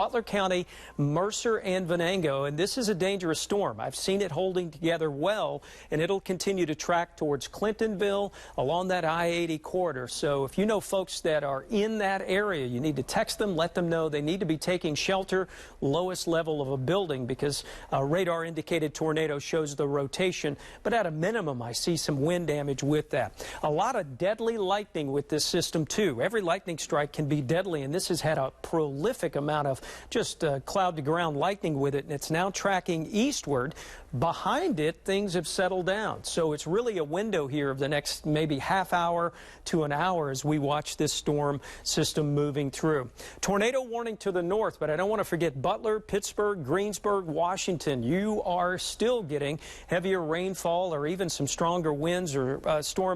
Butler County, Mercer, and Venango, and this is a dangerous storm. I've seen it holding together well, and it'll continue to track towards Clintonville along that I-80 corridor. So if you know folks that are in that area, you need to text them, let them know they need to be taking shelter, lowest level of a building, because radar indicated tornado shows the rotation, but at a minimum I see some wind damage with that. A lot of deadly lightning with this system too. Every lightning strike can be deadly, and this has had a prolific amount of just cloud to ground lightning with it, and it's now tracking eastward. Behind it, things have settled down. So it's really a window here of the next maybe half hour to an hour as we watch this storm system moving through. Tornado warning to the north, but I don't want to forget Butler, Pittsburgh, Greensburg, Washington. You are still getting heavier rainfall or even some stronger winds or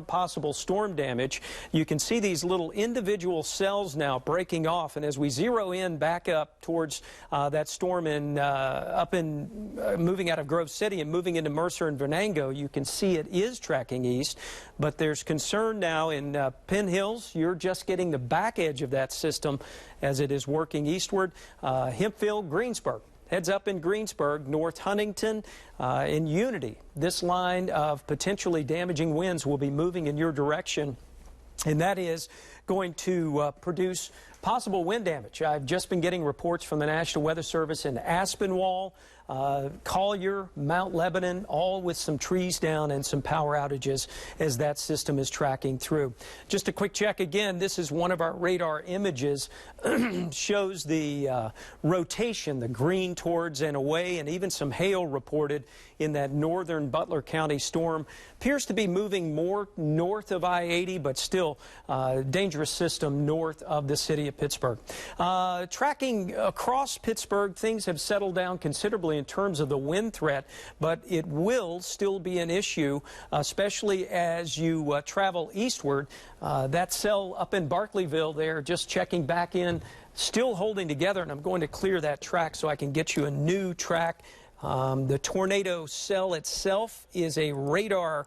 possible storm damage. You can see these little individual cells now breaking off, and as we zero in back up towards that storm moving out of Grove City and moving into Mercer and Venango, you can see it is tracking east, but there's concern now in Penn Hills. You're just getting the back edge of that system as it is working eastward. Hempfield, Greensburg. Heads up in Greensburg, North Huntington, in Unity. This line of potentially damaging winds will be moving in your direction, and that is going to produce possible wind damage. I've just been getting reports from the National Weather Service in Aspinwall, Collier, Mount Lebanon, all with some trees down and some power outages as that system is tracking through. Just a quick check again. This is one of our radar images. Shows the rotation, the green towards and away, and even some hail reported in that northern Butler County storm. Appears to be moving more north of I-80, but still dangerous system north of the city of Pittsburgh. Tracking across Pittsburgh, things have settled down considerably in terms of the wind threat, but it will still be an issue, especially as you travel eastward. That cell up in Barclayville there, just checking back in, still holding together, and I'm going to clear that track so I can get you a new track. The tornado cell itself is a radar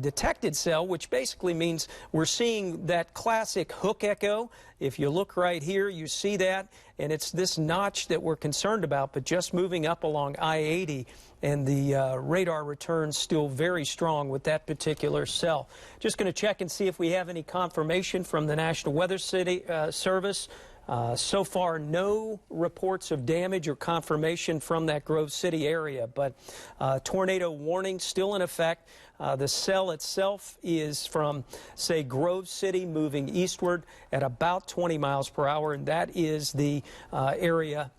detected cell, which basically means we're seeing that classic hook echo. If you look right here, you see that, and it's this notch that we're concerned about, but just moving up along I-80, and the radar returns still very strong with that particular cell. Just going to check and see if we have any confirmation from the National Weather Service. So far, no reports of damage or confirmation from that Grove City area, but tornado warning still in effect. The cell itself is from, say, Grove City moving eastward at about 20 miles per hour, and that is the area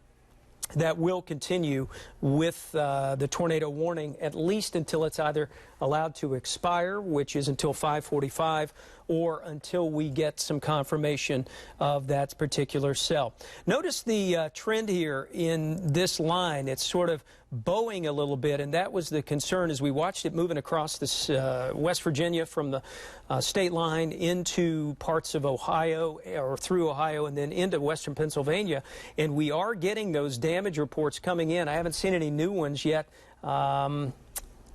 that will continue with the tornado warning at least until it's either allowed to expire, which is until 5:45, or until we get some confirmation of that particular cell. Notice the trend here in this line. It's sort of bowing a little bit, and that was the concern as we watched it moving across this West Virginia from the state line into parts of Ohio, or through Ohio, and then into western Pennsylvania. And we are getting those damage reports coming in. I haven't seen any new ones yet.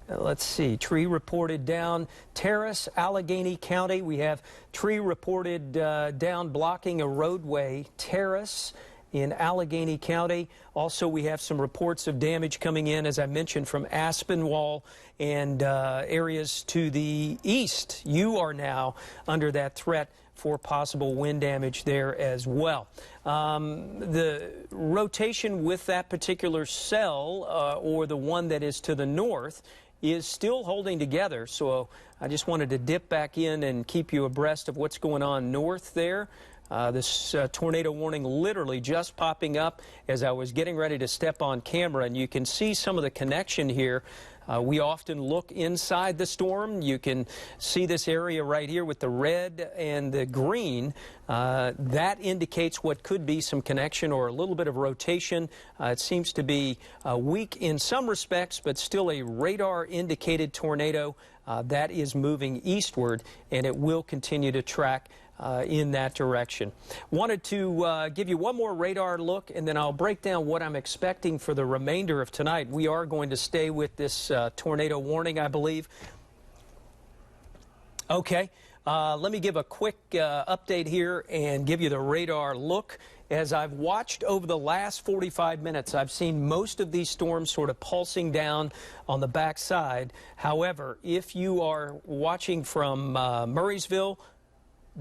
Let's see, tree reported down Terrace, Allegheny County. We have tree reported down blocking a roadway, Terrace in Allegheny County. Also, we have some reports of damage coming in, as I mentioned, from Aspinwall and areas to the east. You are now under that threat for possible wind damage there as well. The rotation with that particular cell, or the one that is to the north, is still holding together. So I just wanted to dip back in and keep you abreast of what's going on north there. This tornado warning literally just popping up as I was getting ready to step on camera, and you can see some of the connection here. We often look inside the storm. You can see this area right here with the red and the green. That indicates what could be some connection or a little bit of rotation. It seems to be weak in some respects, but still a radar-indicated tornado that is moving eastward, and it will continue to track in that direction. Wanted to give you one more radar look, and then I'll break down what I'm expecting for the remainder of tonight. We are going to stay with this tornado warning, I believe. Okay. Let me give a quick update here and give you the radar look. as I've watched over the last 45 minutes, I've seen most of these storms sort of pulsing down on the backside. However, if you are watching from Murraysville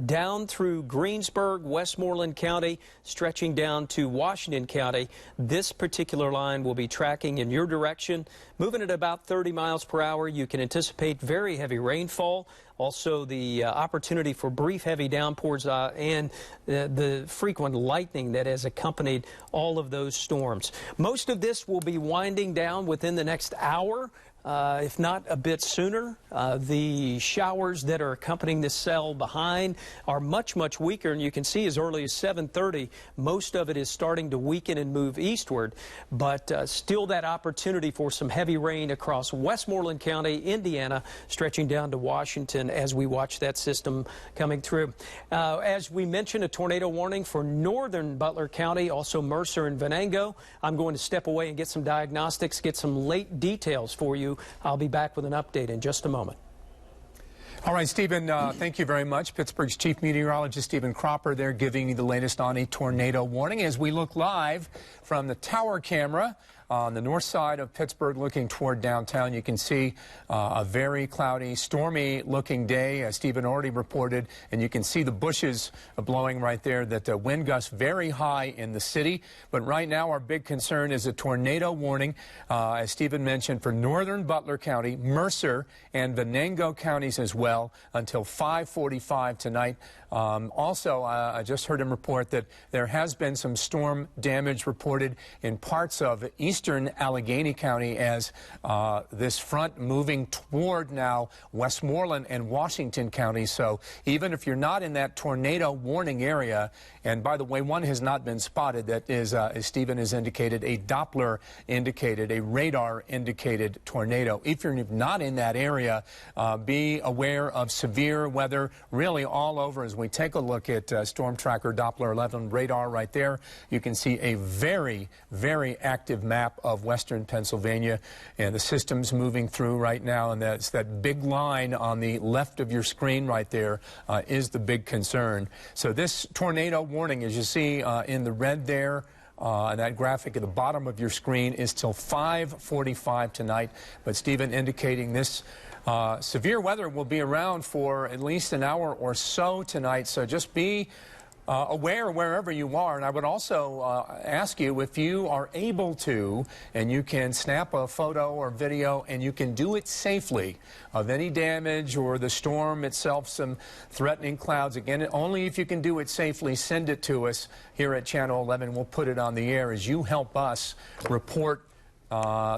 down through Greensburg, Westmoreland County, stretching down to Washington County, this particular line will be tracking in your direction, moving at about 30 miles per hour. You can anticipate very heavy rainfall, also the opportunity for brief heavy downpours and the frequent lightning that has accompanied all of those storms. Most of this will be winding down within the next hour. If not a bit sooner. The showers that are accompanying this cell behind are much, much weaker, and you can see as early as 7:30, most of it is starting to weaken and move eastward, but still that opportunity for some heavy rain across Westmoreland County, Indiana, stretching down to Washington as we watch that system coming through. As we mentioned, a tornado warning for northern Butler County, also Mercer and Venango. I'm going to step away and get some diagnostics, get some late details for you. I'll be back with an update in just a moment. All right, Stephen, thank you very much. Pittsburgh's chief meteorologist, Stephen Cropper, there giving you the latest on a tornado warning as we look live from the tower camera on the north side of Pittsburgh looking toward downtown. You can see a very cloudy, stormy looking day, as Stephen already reported, and you can see the bushes blowing right there, that the wind gusts very high in the city. But right now our big concern is a tornado warning, as Stephen mentioned, for northern Butler County, Mercer, and Venango counties as well until 5:45 tonight. Also, I just heard him report that there has been some storm damage reported in parts of eastern Allegheny County as this front moving toward now Westmoreland and Washington County. So even if you're not in that tornado warning area, and by the way, one has not been spotted, that is, as Stephen has indicated, a Doppler indicated, a radar indicated tornado. If you're not in that area, be aware of severe weather really all over. As we take a look at Storm Tracker Doppler 11 radar right there, you can see a very, very active map of western Pennsylvania, and the system's moving through right now, and that's that big line on the left of your screen right there is the big concern. So this tornado warning, as you see in the red there, and that graphic at the bottom of your screen, is till 5:45 tonight. But Stephen indicating this severe weather will be around for at least an hour or so tonight, so just be aware wherever you are. And I would also ask you, if you are able to, and you can snap a photo or video, and you can do it safely, of any damage or the storm itself, some threatening clouds, again, only if you can do it safely, send it to us here at Channel 11. We'll put it on the air as you help us report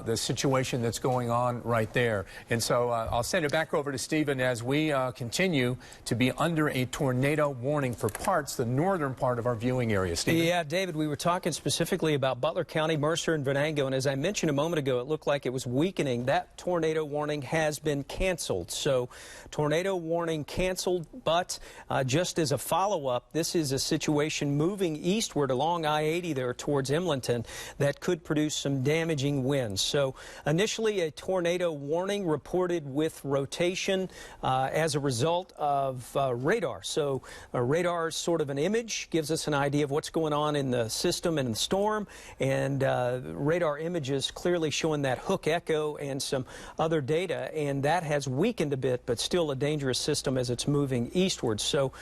the situation that's going on right there. And so I'll send it back over to Stephen as we continue to be under a tornado warning for the northern part of our viewing area. Stephen? Yeah, David, we were talking specifically about Butler County, Mercer, and Venango, and as I mentioned a moment ago, it looked like it was weakening. That tornado warning has been canceled. So tornado warning canceled, but just as a follow-up, this is a situation moving eastward along I-80 there towards Emlenton that could produce some damaging winds. So initially a tornado warning reported with rotation as a result of radar. So radar is sort of an image, gives us an idea of what's going on in the system and the storm, and radar images clearly showing that hook echo and some other data, and that has weakened a bit, but still a dangerous system as it's moving eastward. So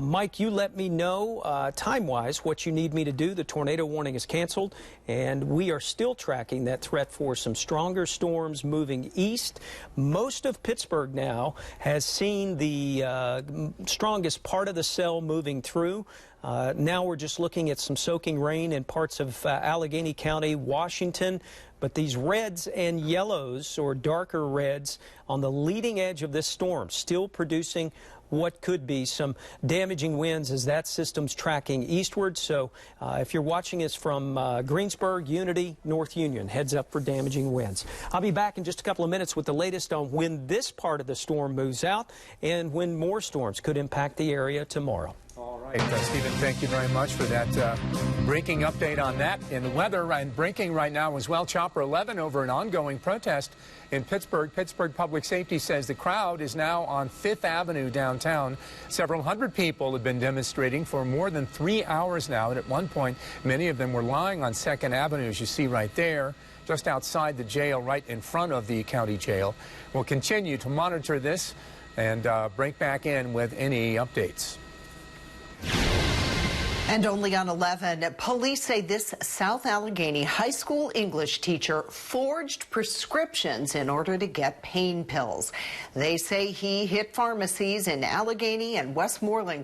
Mike, you let me know time-wise what you need me to do. The tornado warning is canceled, and we are still tracking that threat for some stronger storms moving east. Most of Pittsburgh now has seen the strongest part of the cell moving through. Now we're just looking at some soaking rain in parts of Allegheny County, Washington. But these reds and yellows, or darker reds, on the leading edge of this storm, still producing what could be some damaging winds as that system's tracking eastward. So if you're watching us from Greensburg, Unity, North Union, heads up for damaging winds. I'll be back in just a couple of minutes with the latest on when this part of the storm moves out and when more storms could impact the area tomorrow. All right. Right, Stephen, thank you very much for that breaking update on that. In the weather, and breaking right now as well, Chopper 11 over an ongoing protest in Pittsburgh. Pittsburgh Public Safety says the crowd is now on 5th Avenue downtown. Several hundred people have been demonstrating for more than 3 hours now, and at one point, many of them were lying on 2nd Avenue, as you see right there, just outside the jail, right in front of the county jail. We'll continue to monitor this and break back in with any updates. And only on 11, police say this South Allegheny high school English teacher forged prescriptions in order to get pain pills. They say he hit pharmacies in Allegheny and Westmoreland County.